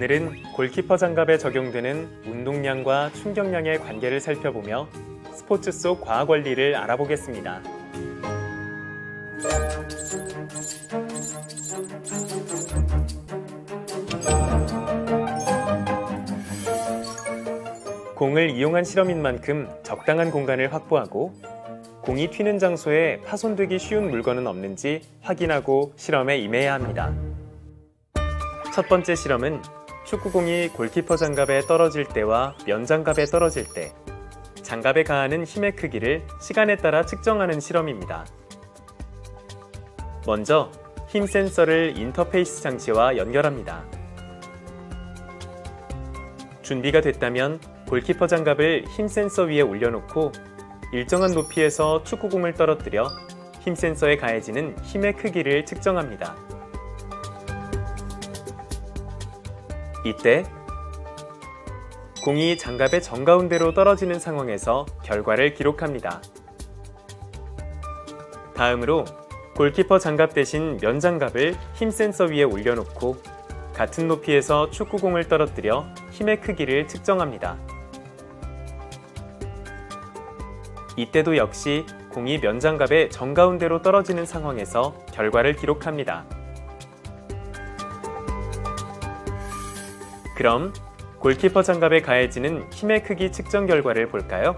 오늘은 골키퍼 장갑에 적용되는 운동량과 충격량의 관계를 살펴보며 스포츠 속 과학 원리를 알아보겠습니다. 공을 이용한 실험인 만큼 적당한 공간을 확보하고 공이 튀는 장소에 파손되기 쉬운 물건은 없는지 확인하고 실험에 임해야 합니다. 첫 번째 실험은 축구공이 골키퍼 장갑에 떨어질 때와 면장갑에 떨어질 때 장갑에 가하는 힘의 크기를 시간에 따라 측정하는 실험입니다. 먼저 힘 센서를 인터페이스 장치와 연결합니다. 준비가 됐다면 골키퍼 장갑을 힘 센서 위에 올려놓고 일정한 높이에서 축구공을 떨어뜨려 힘 센서에 가해지는 힘의 크기를 측정합니다. 이때 공이 장갑의 정가운데로 떨어지는 상황에서 결과를 기록합니다. 다음으로 골키퍼 장갑 대신 면장갑을 힘 센서 위에 올려놓고 같은 높이에서 축구공을 떨어뜨려 힘의 크기를 측정합니다. 이때도 역시 공이 면장갑의 정가운데로 떨어지는 상황에서 결과를 기록합니다. 그럼 골키퍼 장갑에 가해지는 힘의 크기 측정 결과를 볼까요?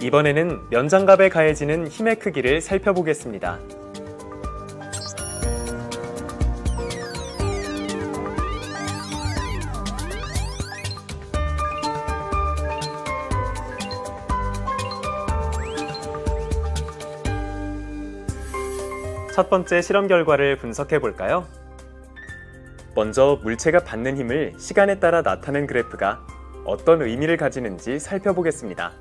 이번에는 면장갑에 가해지는 힘의 크기를 살펴보겠습니다. 첫 번째 실험 결과를 분석해 볼까요? 먼저 물체가 받는 힘을 시간에 따라 나타낸 그래프가 어떤 의미를 가지는지 살펴보겠습니다.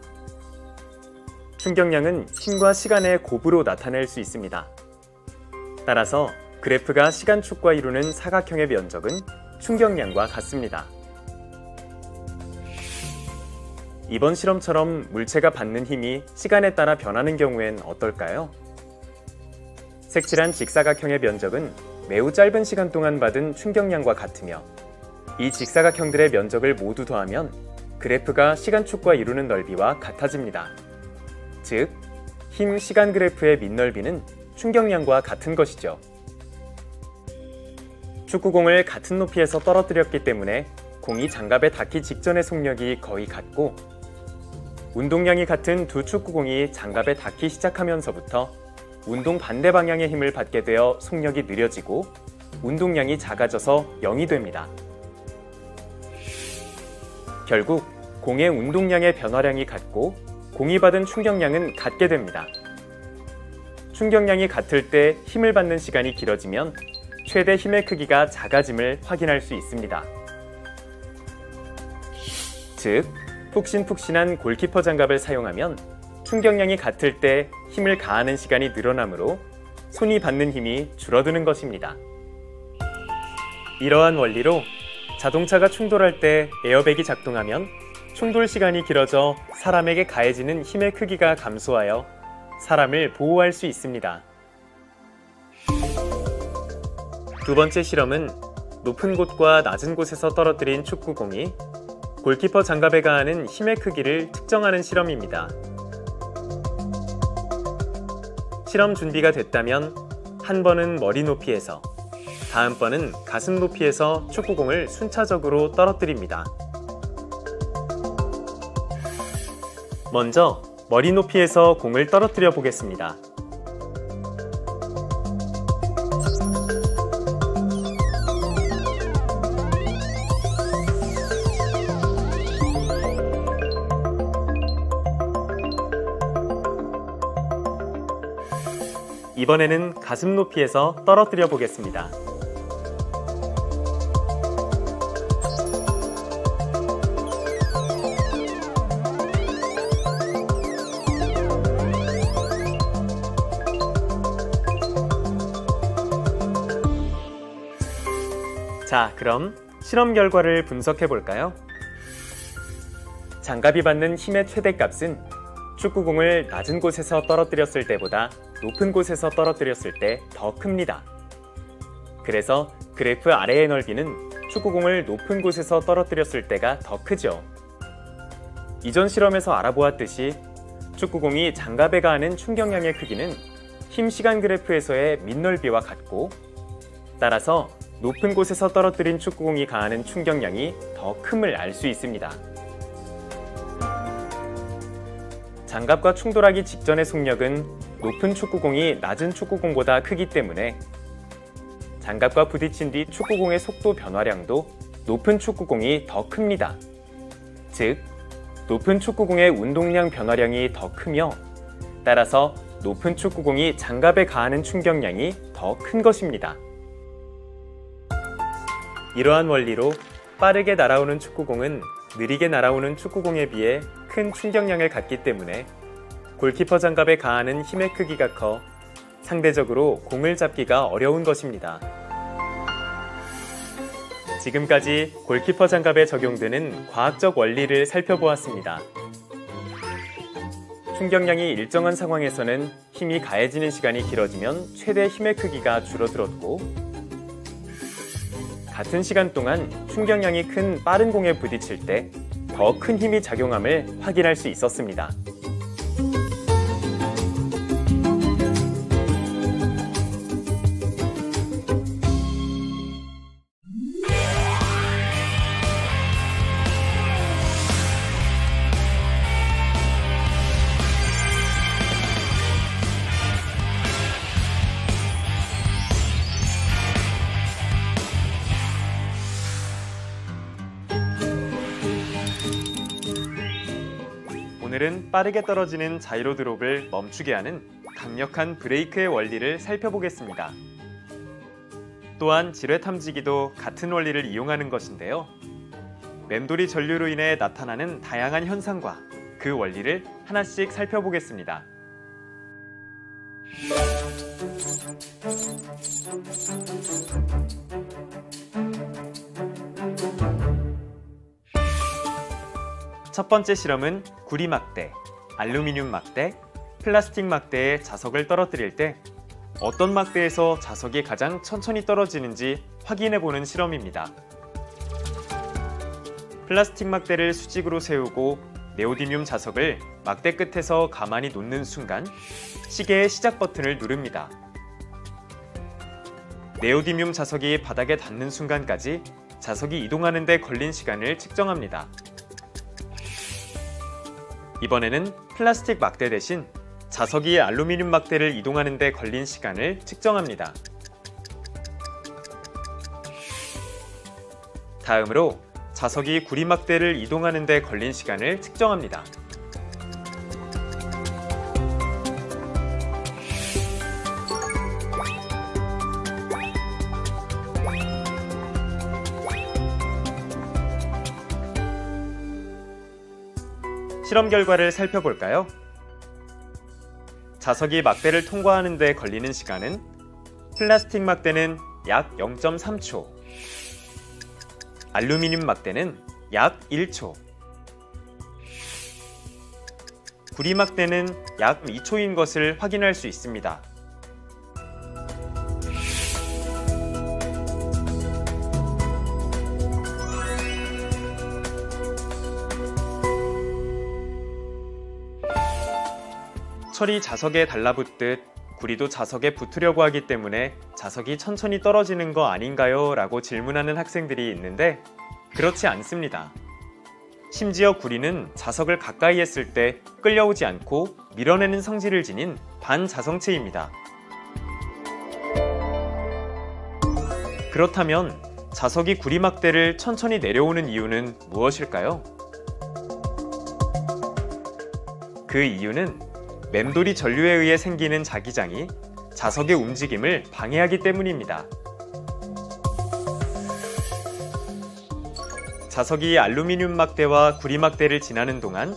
충격량은 힘과 시간의 곱으로 나타낼 수 있습니다. 따라서 그래프가 시간축과 이루는 사각형의 면적은 충격량과 같습니다. 이번 실험처럼 물체가 받는 힘이 시간에 따라 변하는 경우엔 어떨까요? 색칠한 직사각형의 면적은 매우 짧은 시간 동안 받은 충격량과 같으며 이 직사각형들의 면적을 모두 더하면 그래프가 시간축과 이루는 넓이와 같아집니다. 즉, 힘 시간 그래프의 밑넓이는 충격량과 같은 것이죠. 축구공을 같은 높이에서 떨어뜨렸기 때문에 공이 장갑에 닿기 직전의 속력이 거의 같고 운동량이 같은 두 축구공이 장갑에 닿기 시작하면서부터 운동 반대 방향의 힘을 받게 되어 속력이 느려지고 운동량이 작아져서 0이 됩니다. 결국 공의 운동량의 변화량이 같고 공이 받은 충격량은 같게 됩니다. 충격량이 같을 때 힘을 받는 시간이 길어지면 최대 힘의 크기가 작아짐을 확인할 수 있습니다. 즉, 푹신푹신한 골키퍼 장갑을 사용하면 충격량이 같을 때 힘을 가하는 시간이 늘어나므로 손이 받는 힘이 줄어드는 것입니다. 이러한 원리로 자동차가 충돌할 때 에어백이 작동하면 충돌 시간이 길어져 사람에게 가해지는 힘의 크기가 감소하여 사람을 보호할 수 있습니다. 두 번째 실험은 높은 곳과 낮은 곳에서 떨어뜨린 축구공이 골키퍼 장갑에 가하는 힘의 크기를 측정하는 실험입니다. 실험 준비가 됐다면 한 번은 머리 높이에서, 다음번은 가슴 높이에서 축구공을 순차적으로 떨어뜨립니다. 먼저 머리 높이에서 공을 떨어뜨려 보겠습니다. 이번에는 가슴 높이에서 떨어뜨려 보겠습니다. 자, 그럼 실험 결과를 분석해 볼까요? 장갑이 받는 힘의 최대값은 축구공을 낮은 곳에서 떨어뜨렸을 때보다 높은 곳에서 떨어뜨렸을 때 더 큽니다. 그래서 그래프 아래의 넓이는 축구공을 높은 곳에서 떨어뜨렸을 때가 더 크죠. 이전 실험에서 알아보았듯이 축구공이 장갑에 가하는 충격량의 크기는 힘 시간 그래프에서의 밑넓이와 같고, 따라서 높은 곳에서 떨어뜨린 축구공이 가하는 충격량이 더 큼을 알 수 있습니다. 장갑과 충돌하기 직전의 속력은 높은 축구공이 낮은 축구공보다 크기 때문에 장갑과 부딪힌 뒤 축구공의 속도 변화량도 높은 축구공이 더 큽니다. 즉, 높은 축구공의 운동량 변화량이 더 크며, 따라서 높은 축구공이 장갑에 가하는 충격량이 더 큰 것입니다. 이러한 원리로 빠르게 날아오는 축구공은 느리게 날아오는 축구공에 비해 큰 충격량을 갖기 때문에 골키퍼 장갑에 가하는 힘의 크기가 커 상대적으로 공을 잡기가 어려운 것입니다. 지금까지 골키퍼 장갑에 적용되는 과학적 원리를 살펴보았습니다. 충격량이 일정한 상황에서는 힘이 가해지는 시간이 길어지면 최대 힘의 크기가 줄어들었고, 같은 시간 동안 충격량이 큰 빠른 공에 부딪힐 때 더 큰 힘이 작용함을 확인할 수 있었습니다. 오늘은 빠르게 떨어지는 자이로 드롭을 멈추게 하는 강력한 브레이크의 원리를 살펴보겠습니다. 또한 지뢰 탐지기도 같은 원리를 이용하는 것인데요. 맴돌이 전류로 인해 나타나는 다양한 현상과 그 원리를 하나씩 살펴보겠습니다. 첫 번째 실험은 구리 막대, 알루미늄 막대, 플라스틱 막대에 자석을 떨어뜨릴 때 어떤 막대에서 자석이 가장 천천히 떨어지는지 확인해보는 실험입니다. 플라스틱 막대를 수직으로 세우고 네오디뮴 자석을 막대 끝에서 가만히 놓는 순간 시계의 시작 버튼을 누릅니다. 네오디뮴 자석이 바닥에 닿는 순간까지 자석이 이동하는 데 걸린 시간을 측정합니다. 이번에는 플라스틱 막대 대신 자석이 알루미늄 막대를 이동하는 데 걸린 시간을 측정합니다. 다음으로 자석이 구리 막대를 이동하는 데 걸린 시간을 측정합니다. 실험 결과를 살펴볼까요? 자석이 막대를 통과하는 데 걸리는 시간은 플라스틱 막대는 약 0.3초, 알루미늄 막대는 약 1초, 구리 막대는 약 2초인 것을 확인할 수 있습니다. 철이 자석에 달라붙듯 구리도 자석에 붙으려고 하기 때문에 자석이 천천히 떨어지는 거 아닌가요? 라고 질문하는 학생들이 있는데 그렇지 않습니다. 심지어 구리는 자석을 가까이 했을 때 끌려오지 않고 밀어내는 성질을 지닌 반자성체입니다. 그렇다면 자석이 구리 막대를 천천히 내려오는 이유는 무엇일까요? 그 이유는 맴돌이 전류에 의해 생기는 자기장이 자석의 움직임을 방해하기 때문입니다. 자석이 알루미늄 막대와 구리 막대를 지나는 동안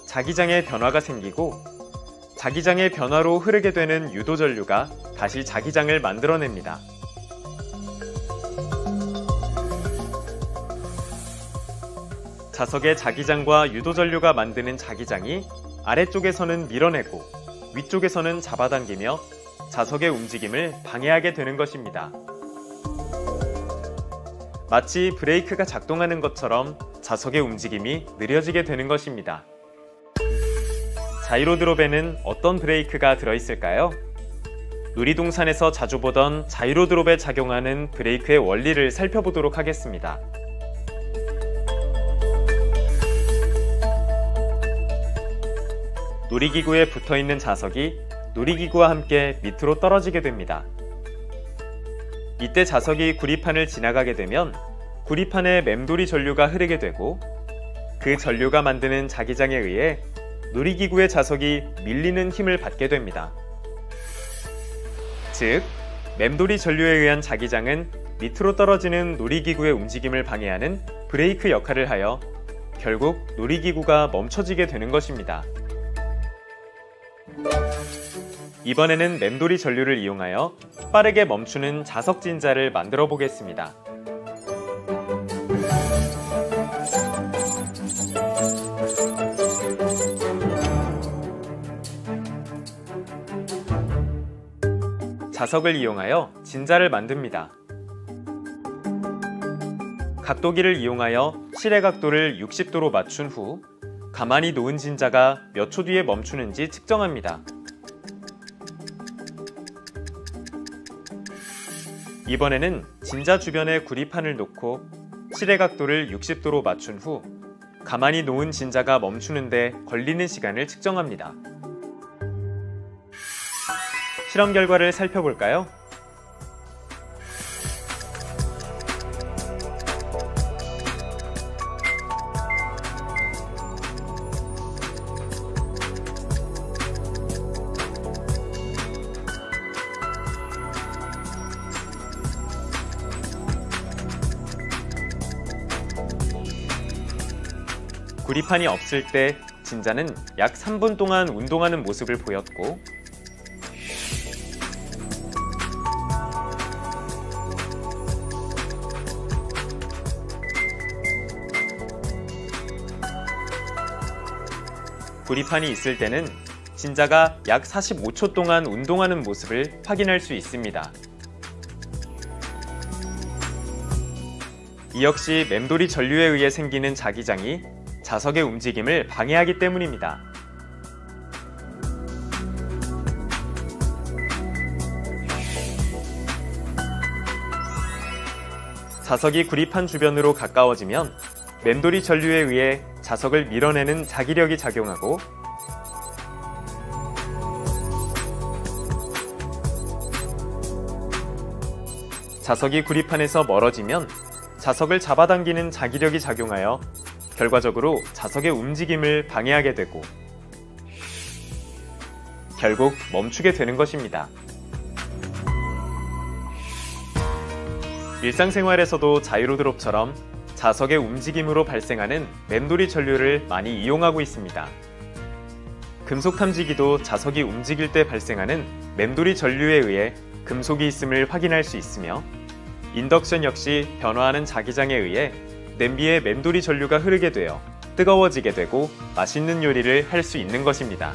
자기장의 변화가 생기고 자기장의 변화로 흐르게 되는 유도 전류가 다시 자기장을 만들어냅니다. 자석의 자기장과 유도전류가 만드는 자기장이 아래쪽에서는 밀어내고 위쪽에서는 잡아당기며 자석의 움직임을 방해하게 되는 것입니다. 마치 브레이크가 작동하는 것처럼 자석의 움직임이 느려지게 되는 것입니다. 자이로드롭에는 어떤 브레이크가 들어있을까요? 놀이동산에서 자주 보던 자이로드롭에 작용하는 브레이크의 원리를 살펴보도록 하겠습니다. 놀이기구에 붙어있는 자석이 놀이기구와 함께 밑으로 떨어지게 됩니다. 이때 자석이 구리판을 지나가게 되면 구리판에 맴돌이 전류가 흐르게 되고 그 전류가 만드는 자기장에 의해 놀이기구의 자석이 밀리는 힘을 받게 됩니다. 즉, 맴돌이 전류에 의한 자기장은 밑으로 떨어지는 놀이기구의 움직임을 방해하는 브레이크 역할을 하여 결국 놀이기구가 멈춰지게 되는 것입니다. 이번에는 맴돌이 전류를 이용하여 빠르게 멈추는 자석 진자를 만들어 보겠습니다. 자석을 이용하여 진자를 만듭니다. 각도기를 이용하여 실의 각도를 60도로 맞춘 후 가만히 놓은 진자가 몇 초 뒤에 멈추는지 측정합니다. 이번에는 진자 주변에 구리판을 놓고 실의 각도를 60도로 맞춘 후 가만히 놓은 진자가 멈추는데 걸리는 시간을 측정합니다. 실험 결과를 살펴볼까요? 구리판이 없을 때 진자는 약 3분 동안 운동하는 모습을 보였고 구리판이 있을 때는 진자가 약 45초 동안 운동하는 모습을 확인할 수 있습니다. 이 역시 맴돌이 전류에 의해 생기는 자기장이 자석의 움직임을 방해하기 때문입니다. 자석이 구리판 주변으로 가까워지면 맴돌이 전류에 의해 자석을 밀어내는 자기력이 작용하고 자석이 구리판에서 멀어지면 자석을 잡아당기는 자기력이 작용하여 결과적으로 자석의 움직임을 방해하게 되고 결국 멈추게 되는 것입니다. 일상생활에서도 자이로드롭처럼 자석의 움직임으로 발생하는 맴돌이 전류를 많이 이용하고 있습니다. 금속 탐지기도 자석이 움직일 때 발생하는 맴돌이 전류에 의해 금속이 있음을 확인할 수 있으며 인덕션 역시 변화하는 자기장에 의해 냄비에 맴돌이 전류가 흐르게 되어 뜨거워지게 되고 맛있는 요리를 할 수 있는 것입니다.